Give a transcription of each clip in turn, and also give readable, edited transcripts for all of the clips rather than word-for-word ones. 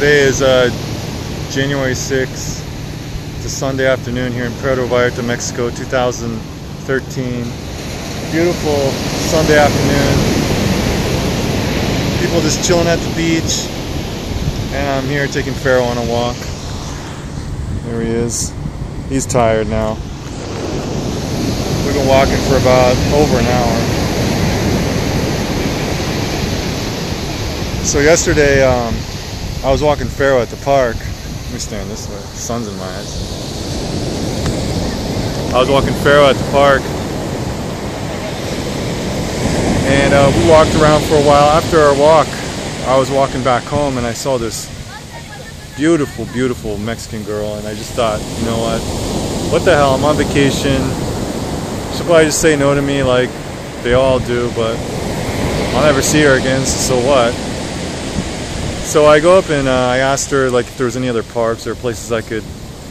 Today is January 6th. It's a Sunday afternoon here in Puerto Vallarta, Mexico, 2013. Beautiful Sunday afternoon. People just chilling at the beach. And I'm here taking Pharaoh on a walk. There he is. He's tired now. We've been walking for about over an hour. So yesterday, I was walking Pharaoh at the park. Let me stand this way. The sun's in my eyes. I was walking Pharaoh at the park, and we walked around for a while. After our walk, I was walking back home, and I saw this beautiful, beautiful Mexican girl, and I just thought, you know what the hell? I'm on vacation. She'll probably just say no to me like they all do, but I'll never see her again, so what? So I go up and I asked her like if there was any other parks or places I could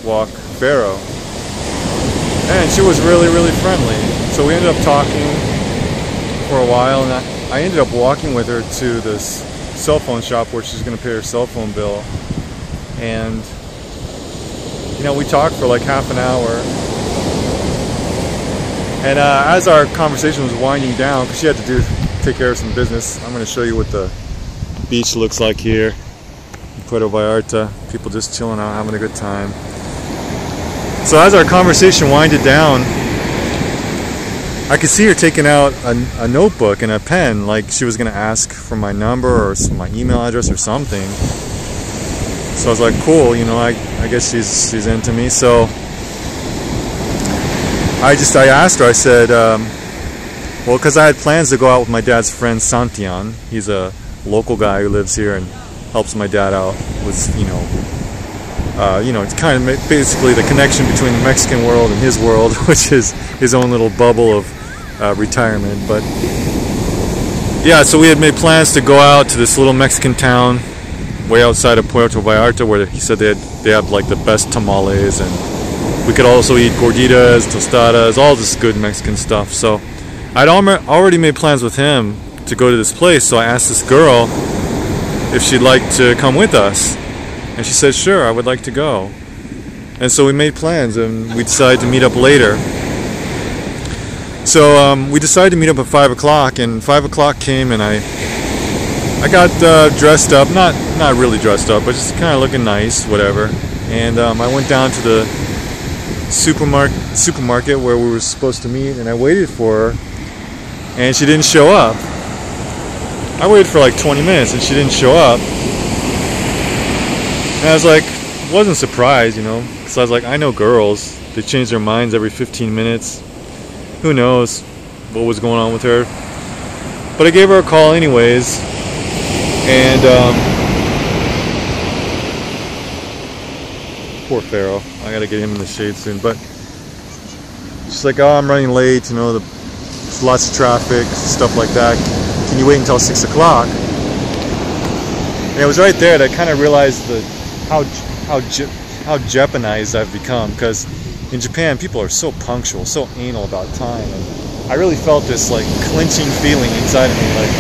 walk Pharaoh. And she was really, really friendly. So we ended up talking for a while, and I ended up walking with her to this cell phone shop where she's going to pay her cell phone bill. And, you know, we talked for like half an hour. And as our conversation was winding down, because she had to take care of some business, I'm going to show you what the beach looks like here in Puerto Vallarta. People just chilling out, having a good time. So as our conversation winded down, I could see her taking out a notebook and a pen, like she was going to ask for my number or my email address or something. So I was like, cool, you know, I guess she's into me. So I asked her, I said, well, because I had plans to go out with my dad's friend Santian. He's a local guy who lives here and helps my dad out with, it's kind of basically the connection between the Mexican world and his world, which is his own little bubble of retirement. But yeah, so we had made plans to go out to this little Mexican town way outside of Puerto Vallarta, where he said they have like the best tamales, and we could also eat gorditas, tostadas, all this good Mexican stuff. So I'd already made plans with him to go to this place, so I asked this girl if she'd like to come with us, and she said sure, I would like to go. And so we made plans, and we decided to meet up later. So we decided to meet up at 5 o'clock, and 5 o'clock came, and I got dressed up, not really dressed up, but just kind of looking nice, whatever. And I went down to the supermarket where we were supposed to meet, and I waited for her, and she didn't show up. I waited for like 20 minutes and she didn't show up. And I was like, wasn't surprised, you know, because I was like, I know girls, they change their minds every 15 minutes. Who knows what was going on with her. But I gave her a call anyways. And poor Pharaoh, I gotta get him in the shade soon. But she's like, oh, I'm running late, you know, there's lots of traffic, stuff like that. Can you wait until 6 o'clock? And it was right there that I kind of realized how Japanese I've become, because in Japan people are so punctual, so anal about time, and I really felt this like clenching feeling inside of me, like,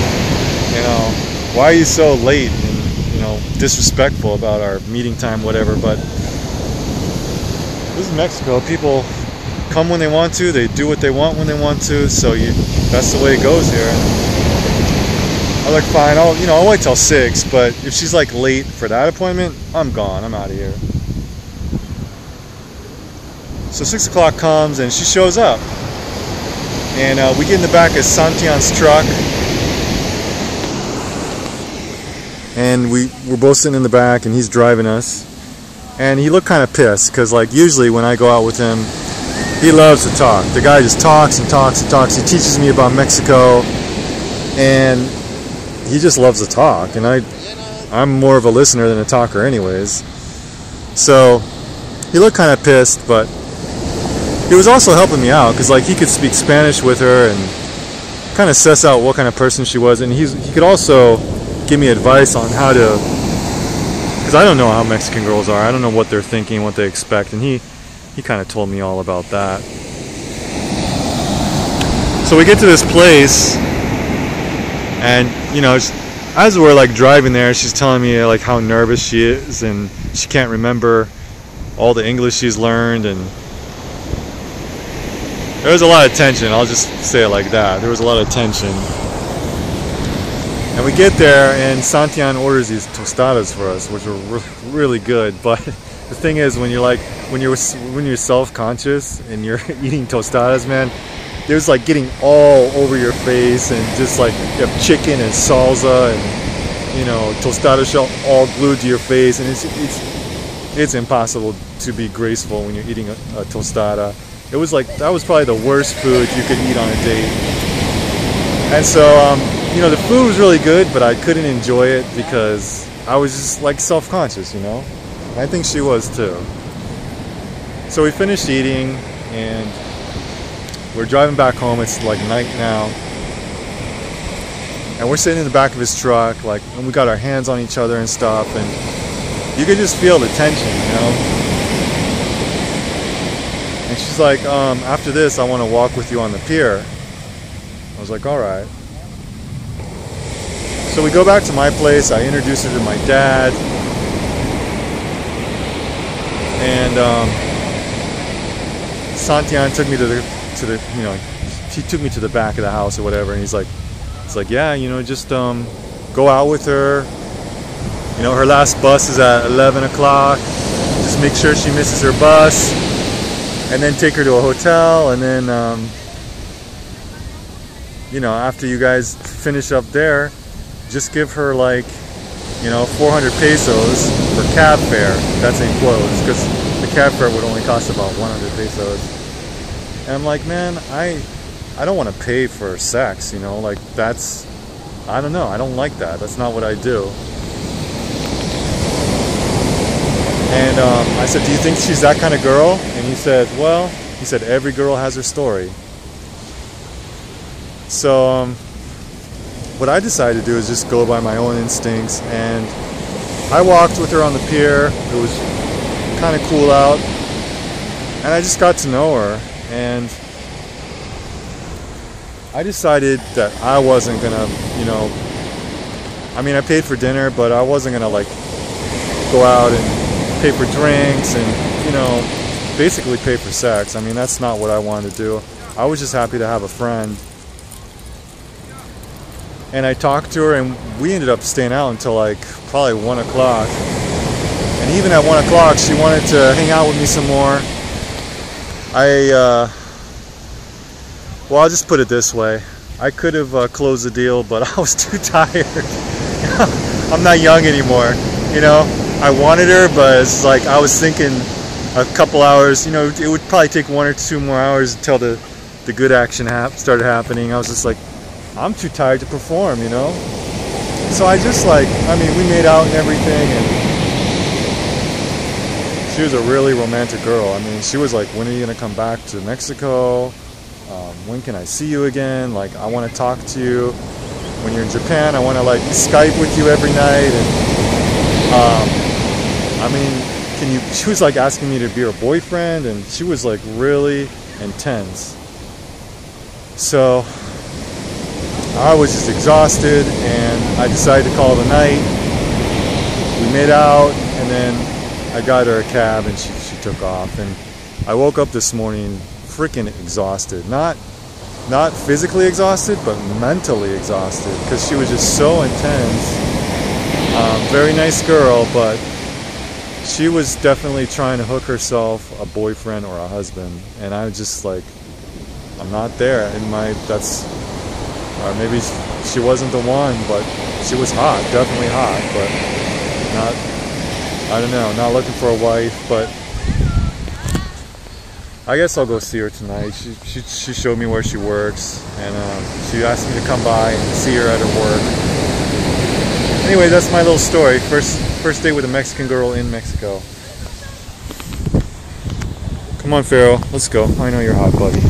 you know, why are you so late and, you know, disrespectful about our meeting time, whatever. But this is Mexico. People come when they want to, they do what they want when they want to, so that's the way it goes here. I was like, fine, I'll wait till 6, but if she's like late for that appointment, I'm gone, I'm out of here. So 6 o'clock comes and she shows up. And we get in the back of Santian's truck. And we're both sitting in the back and he's driving us. And he looked kind of pissed, because like usually when I go out with him, he loves to talk. The guy just talks and talks and talks. He teaches me about Mexico, and he just loves to talk, and I'm more of a listener than a talker anyways. So he looked kind of pissed, but he was also helping me out, because like he could speak Spanish with her and kind of suss out what kind of person she was, and he could also give me advice on how to, because I don't know how Mexican girls are, I don't know what they're thinking, what they expect, and he kind of told me all about that. So we get to this place, and you know, as we're like driving there, she's telling me like how nervous she is and she can't remember all the English she's learned, and there was a lot of tension. I'll just say it like that. There was a lot of tension. And we get there, and Santian orders these tostadas for us, which were really good. But the thing is, when you're self-conscious and you're eating tostadas, man, there's like getting all over your face, and just like you have chicken and salsa and, you know, tostada shell all glued to your face, and it's impossible to be graceful when you're eating a tostada. It was like, that was probably the worst food you could eat on a date. And so, you know, the food was really good, but I couldn't enjoy it because I was just like self-conscious, you know. I think she was too. So we finished eating, and we're driving back home. It's like night now, and we're sitting in the back of his truck, like, and we got our hands on each other and stuff, and you could just feel the tension, you know. And she's like, after this, I want to walk with you on the pier. I was like, all right. So we go back to my place. I introduce her to my dad, and Santian took me to the, you know, he took me to the back of the house or whatever, and he's like, yeah, you know, just go out with her. You know, her last bus is at 11 o'clock. Just make sure she misses her bus, and then take her to a hotel, and then you know, after you guys finish up there, just give her like, you know, 400 pesos for cab fare. That's in quotes, because the cab fare would only cost about 100 pesos. And I'm like, man, I don't want to pay for sex, you know, like that's, I don't know, I don't like that. That's not what I do. And I said, do you think she's that kind of girl? And he said, well, he said, every girl has her story. So what I decided to do is just go by my own instincts, and I walked with her on the pier. It was kind of cool out, and I just got to know her, and I decided that I wasn't gonna, you know, I mean, I paid for dinner, but I wasn't gonna like go out and pay for drinks and, you know, basically pay for sex. I mean, that's not what I wanted to do. I was just happy to have a friend. And I talked to her, and we ended up staying out until like probably 1 o'clock. And even at 1 o'clock, she wanted to hang out with me some more. Well, I'll just put it this way. I could have closed the deal, but I was too tired. I'm not young anymore, you know. I wanted her, but it's like I was thinking a couple hours, you know, it would probably take 1 or 2 more hours until the good action started happening. I was just like, I'm too tired to perform, you know. So I just like, I mean, we made out and everything, and she was a really romantic girl. I mean, she was like, when are you gonna come back to Mexico? When can I see you again? Like, I want to talk to you. When you're in Japan, I want to like Skype with you every night. And I mean, she was like asking me to be her boyfriend, and she was like really intense. So I was just exhausted, and I decided to call it a night. We made out, and then I got her a cab, and she took off. And I woke up this morning freaking exhausted. Not physically exhausted, but mentally exhausted, because she was just so intense. Very nice girl, but she was definitely trying to hook herself a boyfriend or a husband, and I was just like, I'm not there. Or maybe she wasn't the one, but she was hot, definitely hot, but not, I don't know, not looking for a wife. But I guess I'll go see her tonight. She showed me where she works, and she asked me to come by and see her at her work. Anyway, that's my little story. First date with a Mexican girl in Mexico. Come on, Pharaoh, let's go. I know you're hot, buddy.